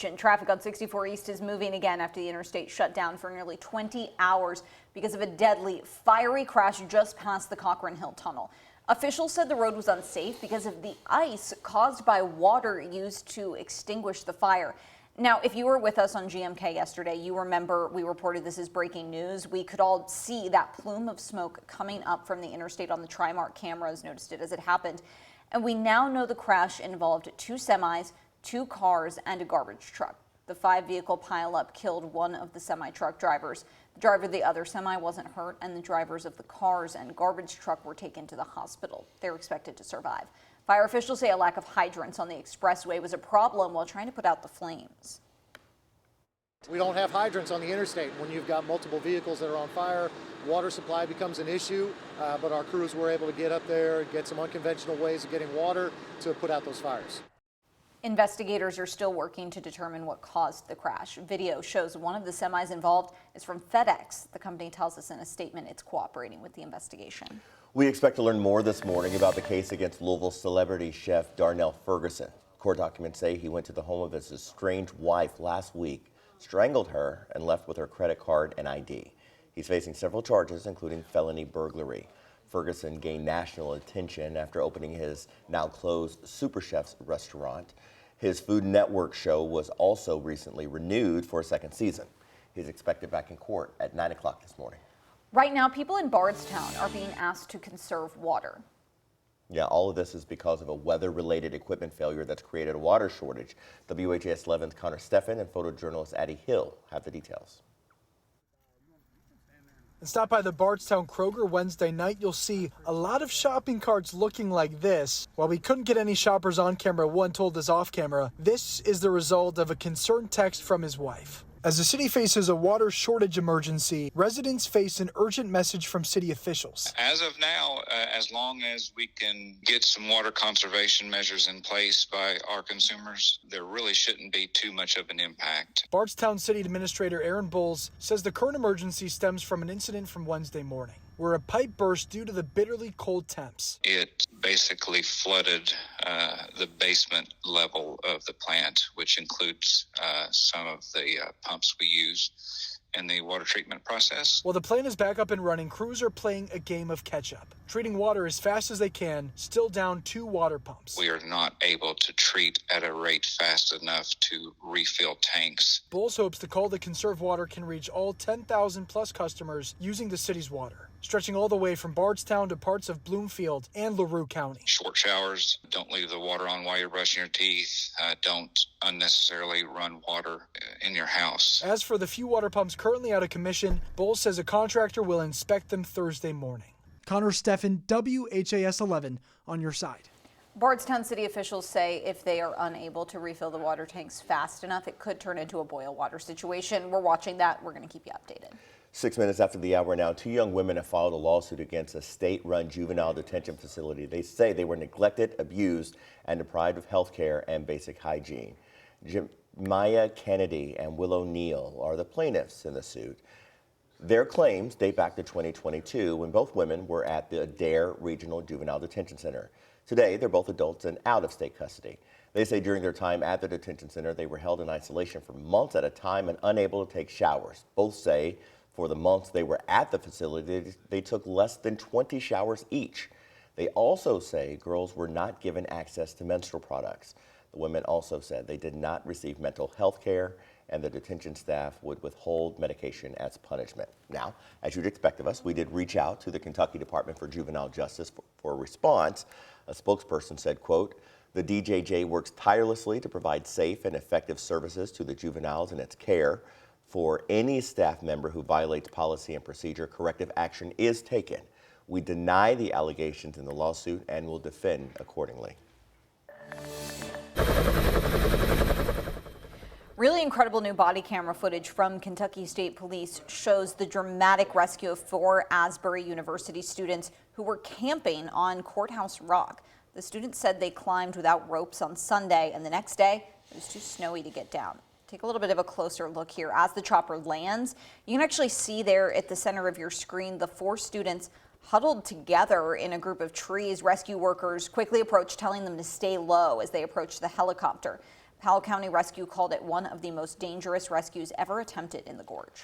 Traffic on 64 East is moving again after the interstate shut down for nearly 20 hours because of a deadly, fiery crash just past the Cochran Hill Tunnel. Officials said the road was unsafe because of the ice caused by water used to extinguish the fire. Now, if you were with us on GMK yesterday, you remember we reported this as breaking news. We could all see that plume of smoke coming up from the interstate on the Trimark cameras, noticed it as it happened. And we now know the crash involved 2 semis, 2 cars, and a garbage truck. The 5-vehicle pileup killed one of the semi-truck drivers. The driver of the other semi wasn't hurt, and the drivers of the cars and garbage truck were taken to the hospital. They're expected to survive. Fire officials say a lack of hydrants on the expressway was a problem while trying to put out the flames. We don't have hydrants on the interstate. When you've got multiple vehicles that are on fire, water supply becomes an issue, but our crews were able to get up there, get some unconventional ways of getting water to put out those fires. Investigators are still working to determine what caused the crash. Video shows one of the semis involved is from FedEx. The company tells us in a statement it's cooperating with the investigation. We expect to learn more this morning about the case against Louisville celebrity chef Darnell Ferguson. Court documents say he went to the home of his estranged wife last week, strangled her, and left with her credit card and ID. He's facing several charges, including felony burglary. Ferguson gained national attention after opening his now closed Super Chef's restaurant. His Food Network show was also recently renewed for a second season. He's expected back in court at 9 o'clock this morning. Right now, people in Bardstown are being asked to conserve water. Yeah, all of this is because of a weather-related equipment failure that's created a water shortage. WHAS11's Connor Steffen and photojournalist Addie Hill have the details. And stop by the Bardstown Kroger Wednesday night, you'll see a lot of shopping carts looking like this. While we couldn't get any shoppers on camera, one told us off camera, this is the result of a concerned text from his wife. As the city faces a water shortage emergency, residents face an urgent message from city officials. As of now, as long as we can get some water conservation measures in place by our consumers, there really shouldn't be too much of an impact. Bardstown City Administrator Aaron Bowles says the current emergency stems from an incident from Wednesday morning, where a pipe burst due to the bitterly cold temps. It basically flooded the basement level of the plant, which includes some of the pumps we use in the water treatment process. While the plant is back up and running, crews are playing a game of catch-up, treating water as fast as they can, still down 2 water pumps. We are not able to treat at a rate fast enough to refill tanks. Bowles hopes the call to conserve water can reach all 10,000 plus customers using the city's water, stretching all the way from Bardstown to parts of Bloomfield and LaRue County. Short showers, don't leave the water on while you're brushing your teeth, don't unnecessarily run water in your house. As for the few water pumps currently out of commission, Bowles says a contractor will inspect them Thursday morning. Connor Steffen, WHAS 11 on your side. Bardstown city officials say if they are unable to refill the water tanks fast enough, it could turn into a boil water situation. We're watching that. We're going to keep you updated. 6 minutes after the hour now, 2 young women have filed a lawsuit against a state-run juvenile detention facility. They say they were neglected, abused, and deprived of health care and basic hygiene. Maya Kennedy and Willow Neal are the plaintiffs in the suit. Their claims date back to 2022 when both women were at the Adair Regional Juvenile Detention Center. Today, they're both adults and out of state custody. They say during their time at the detention center, they were held in isolation for months at a time and unable to take showers. Both say for the months they were at the facility, they took less than 20 showers each. They also say girls were not given access to menstrual products. The women also said they did not receive mental health care and the detention staff would withhold medication as punishment. Now, as you'd expect of us, we did reach out to the Kentucky Department for Juvenile Justice for a response. A spokesperson said, quote, "The DJJ works tirelessly to provide safe and effective services to the juveniles in its care. For any staff member who violates policy and procedure, corrective action is taken. We deny the allegations in the lawsuit and will defend accordingly." Really incredible new body camera footage from Kentucky State Police shows the dramatic rescue of 4 Asbury University students who were camping on Courthouse Rock. The students said they climbed without ropes on Sunday, and the next day it was too snowy to get down. Take a little bit of a closer look here. As the chopper lands, you can actually see there at the center of your screen the 4 students huddled together in a group of trees. Rescue workers quickly approached, telling them to stay low as they approached the helicopter. Powell County Rescue called it one of the most dangerous rescues ever attempted in the gorge.